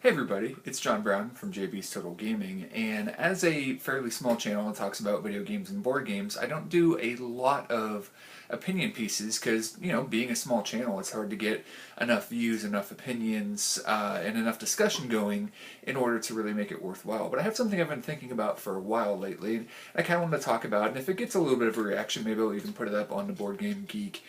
Hey everybody, it's John Brown from JB's Total Gaming, and as a fairly small channel that talks about video games and board games, I don't do a lot of opinion pieces because, being a small channel, it's hard to get enough views, enough opinions, and enough discussion going in order to really make it worthwhile. But I have something I've been thinking about for a while lately, and I kind of want to talk about, and if it gets a little bit of a reaction, maybe I'll even put it up on the Board Game Geek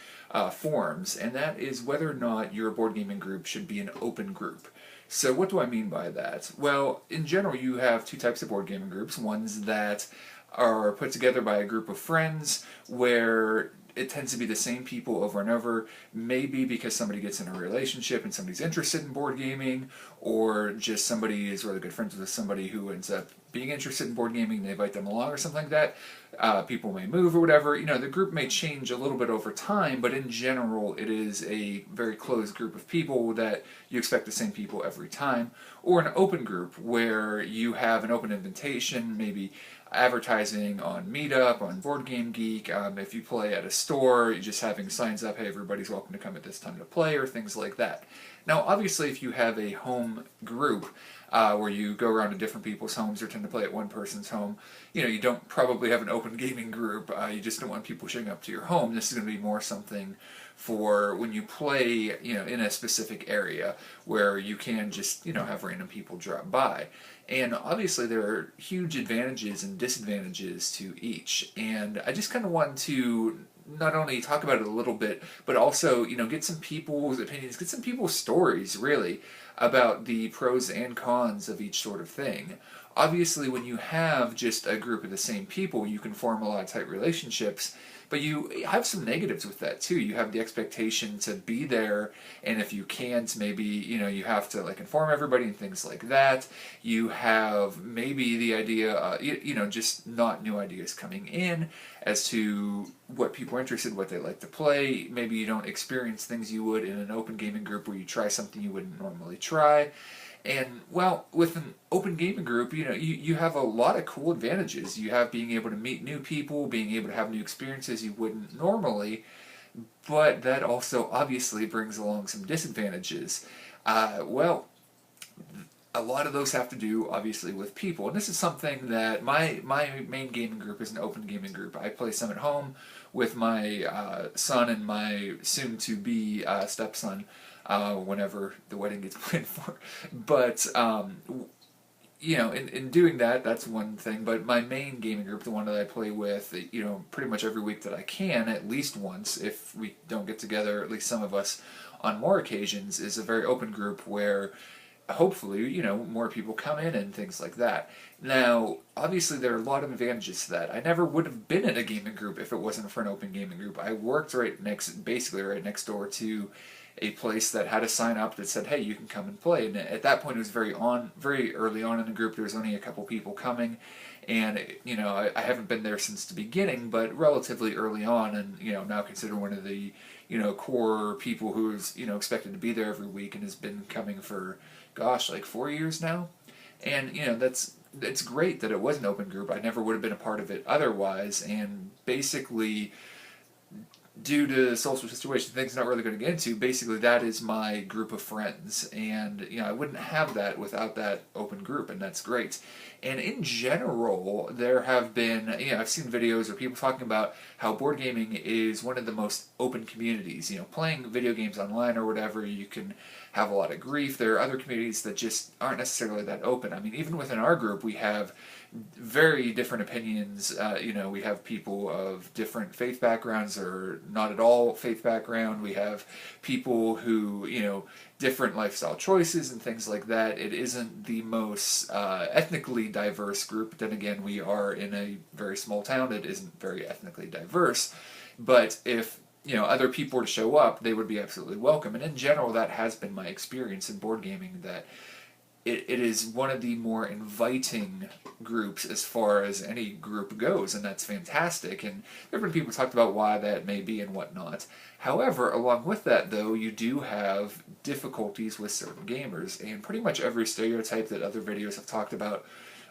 forums, and that is whether or not your board gaming group should be an open group. So what do I mean by that? Well, in general, you have two types of board gaming groups. Ones that are put together by a group of friends where it tends to be the same people over and over, maybe because somebody gets in a relationship and somebody's interested in board gaming, or just somebody is really good friends with somebody who ends up being interested in board gaming, they invite them along or something like that. People may move or whatever. The group may change a little bit over time, but in general, it is a very closed group of people that you expect the same people every time. Or an open group where you have an open invitation, maybe advertising on Meetup, on Board Game Geek. If you play at a store, you're just having signs up, hey, everybody's welcome to come at this time to play, or things like that. Now, obviously, if you have a home group where you go around to different people's homes or tend to play at one person's home, you don't probably have an open gaming group. You just don't want people showing up to your home. This is going to be more something for when you play, in a specific area where you can just, have random people drop by. And obviously there are huge advantages and disadvantages to each. And I just kind of want to not only talk about it a little bit, but also, get some people's opinions, get some people's stories, really, about the pros and cons of each sort of thing. Obviously, when you have just a group of the same people, you can form a lot of tight relationships, but you have some negatives with that too. You have the expectation to be there, and if you can't, maybe, you have to inform everybody and things like that. You have maybe the idea, just not new ideas coming in as to what people are interested in, what they like to play. Maybe you don't experience things you would in an open gaming group where you try something you wouldn't normally try. And, well, with an open gaming group, you have a lot of cool advantages. You have being able to meet new people, being able to have new experiences you wouldn't normally, but that also obviously brings along some disadvantages. Well, a lot of those have to do, obviously, with people. And this is something that my main gaming group is an open gaming group. I play some at home with my son and my soon-to-be stepson, whenever the wedding gets planned for. But, in doing that, that's one thing. But my main gaming group, the one that I play with, pretty much every week that I can, at least once, if we don't get together, at least some of us, on more occasions, is a very open group where hopefully, more people come in and things like that. Now, obviously there are a lot of advantages to that. I never would have been in a gaming group if it wasn't for an open gaming group. I worked basically right next door to a place that had a sign up that said, hey, you can come and play. And at that point, it was very early on in the group. There was only a couple people coming. And, I haven't been there since the beginning, but relatively early on, and, now considered one of the, core people who's, expected to be there every week and has been coming for, gosh, 4 years now. And, it's great that it was an open group. I never would have been a part of it otherwise, and basically, due to the social situation, things I'm not really going to get into, basically that is my group of friends, and I wouldn't have that without that open group, and that's great. And in general, there have been, I've seen videos of people talking about how board gaming is one of the most open communities. Playing video games online or whatever, you can have a lot of grief. There are other communities that just aren't necessarily that open. I mean, even within our group, we have very different opinions. We have people of different faith backgrounds or not at all faith background. We have people who, different lifestyle choices and things like that. It isn't the most ethnically diverse group. But then again, we are in a very small town that isn't very ethnically diverse. But if other people were to show up, they would be absolutely welcome. And in general, that has been my experience in board gaming, that it is one of the more inviting groups as far as any group goes, and that's fantastic. And there have been people talked about why that may be and whatnot. However, along with that, though, you do have difficulties with certain gamers, and pretty much every stereotype that other videos have talked about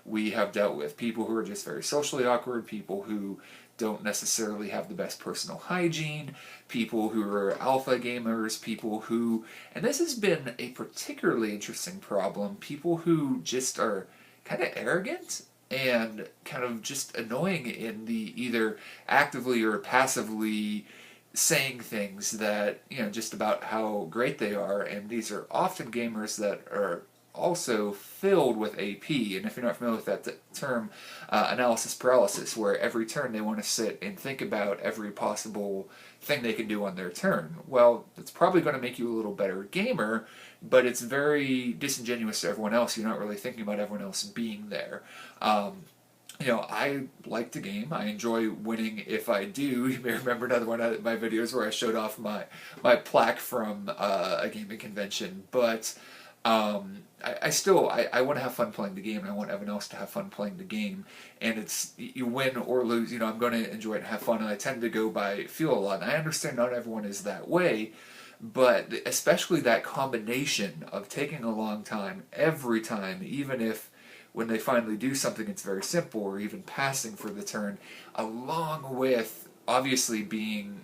we have dealt with people who are just very socially awkward, people who don't necessarily have the best personal hygiene, people who are alpha gamers, people who, and this has been a particularly interesting problem, people who just are kind of arrogant and kind of just annoying in the either actively or passively saying things that, just about how great they are, and these are often gamers that are also filled with AP, and if you're not familiar with that term, analysis paralysis, where every turn they want to sit and think about every possible thing they can do on their turn. Well, it's probably going to make you a little better gamer, but it's very disingenuous to everyone else. You're not really thinking about everyone else being there. I like the game. I enjoy winning if I do. You may remember another one of my videos where I showed off my plaque from a gaming convention, but I still want to have fun playing the game, and I want everyone else to have fun playing the game. And it's, you win or lose, I'm going to enjoy it and have fun, and I tend to go by feel a lot. And I understand not everyone is that way, but especially that combination of taking a long time every time, even if when they finally do something it's very simple, or even passing for the turn, along with obviously being,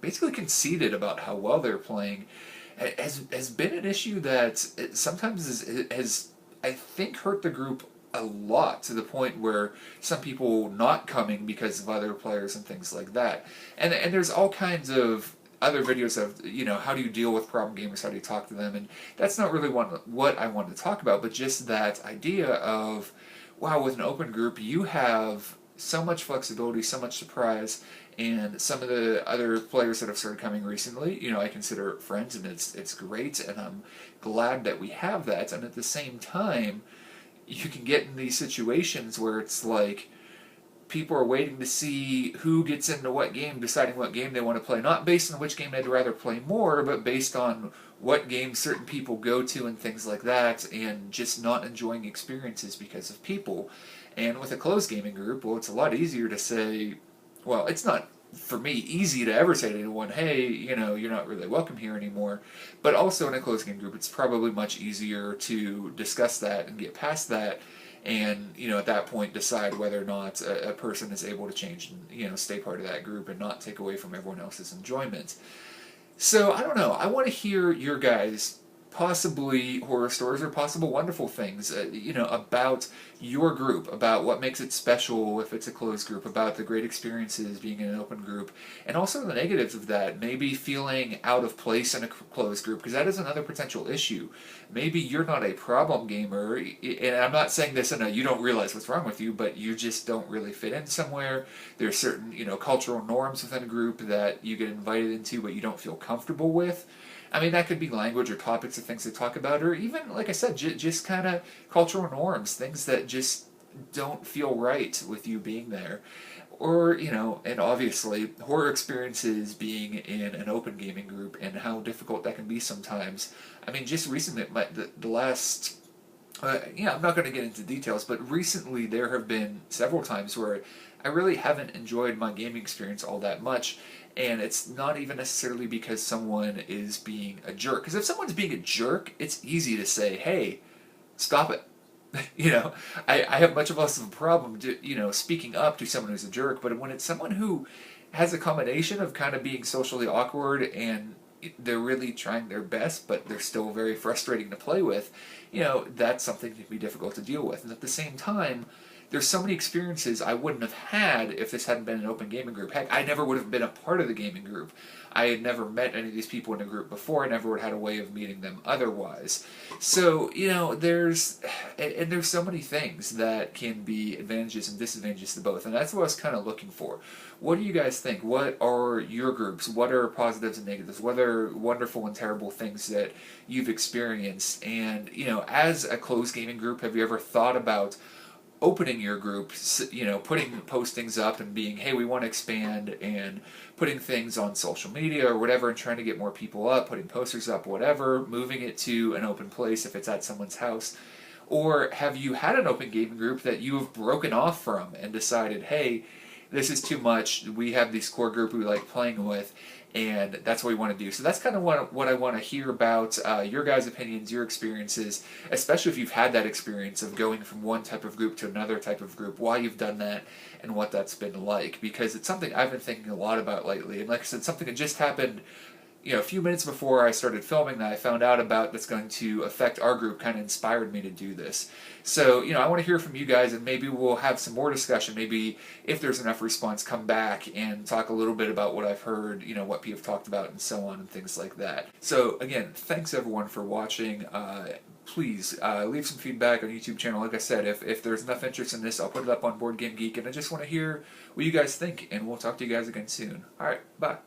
basically conceited about how well they're playing, has been an issue that sometimes has, I think, hurt the group a lot, to the point where some people not coming because of other players and things like that. And there's all kinds of other videos of, how do you deal with problem gamers, how do you talk to them, and that's not really what I wanted to talk about, but just that idea of, wow, with an open group you have so much flexibility, so much surprise, and some of the other players that have started coming recently, I consider friends, and it's great, and I'm glad that we have that. And at the same time, you can get in these situations where it's like people are waiting to see who gets into what game, deciding what game they want to play, not based on which game they'd rather play more, but based on what games certain people go to and things like that, and just not enjoying experiences because of people. And with a closed gaming group, well, it's a lot easier to say, well, it's not, for me, easy to ever say to anyone, hey, you're not really welcome here anymore. But also in a closed game group, it's probably much easier to discuss that and get past that, and, at that point decide whether or not a person is able to change and, stay part of that group and not take away from everyone else's enjoyment. So, I don't know. I want to hear your guys' possibly horror stories or possible wonderful things, about your group, about what makes it special if it's a closed group, about the great experiences being in an open group, and also the negatives of that, maybe feeling out of place in a closed group, because that is another potential issue. Maybe you're not a problem gamer, and I'm not saying this in a you don't realize what's wrong with you, but you just don't really fit in somewhere. There's certain, cultural norms within a group that you get invited into but you don't feel comfortable with. I mean, that could be language or topics or things to talk about, or even, like I said, just kind of cultural norms, things that just don't feel right with you being there. Or, and obviously, horror experiences being in an open gaming group and how difficult that can be sometimes. I mean, just recently, the last... I'm not going to get into details, but recently there have been several times where I really haven't enjoyed my gaming experience all that much, and it's not even necessarily because someone is being a jerk. Because if someone's being a jerk, it's easy to say, hey, stop it. I have much less of a problem, speaking up to someone who's a jerk, but when it's someone who has a combination of kind of being socially awkward and they're really trying their best, but they're still very frustrating to play with, that's something that can be difficult to deal with. And at the same time, there's so many experiences I wouldn't have had if this hadn't been an open gaming group. Heck, I never would have been a part of the gaming group. I had never met any of these people in a group before. I never would have had a way of meeting them otherwise. So, there's so many things that can be advantages and disadvantages to both, and that's what I was kind of looking for. What do you guys think? What are your groups? What are positives and negatives? What are wonderful and terrible things that you've experienced? And, as a closed gaming group, have you ever thought about opening your group, putting postings up and being, hey, we want to expand, and putting things on social media or whatever and trying to get more people up, putting posters up, whatever, moving it to an open place if it's at someone's house? Or have you had an open gaming group that you have broken off from and decided, hey, this is too much. We have this core group we like playing with, and that's what we want to do. So that's kind of what I want to hear about, your guys' opinions, your experiences, especially if you've had that experience of going from one type of group to another type of group, why you've done that, and what that's been like. Because it's something I've been thinking a lot about lately. And like I said, something that just happened a few minutes before I started filming that I found out about that's going to affect our group kind of inspired me to do this. So, I want to hear from you guys, and maybe we'll have some more discussion. Maybe if there's enough response, come back and talk a little bit about what I've heard, what people have talked about and so on and things like that. So, again, thanks everyone for watching. Please leave some feedback on YouTube channel. Like I said, if there's enough interest in this, I'll put it up on Board Game Geek, and I just want to hear what you guys think, and we'll talk to you guys again soon. Alright, bye.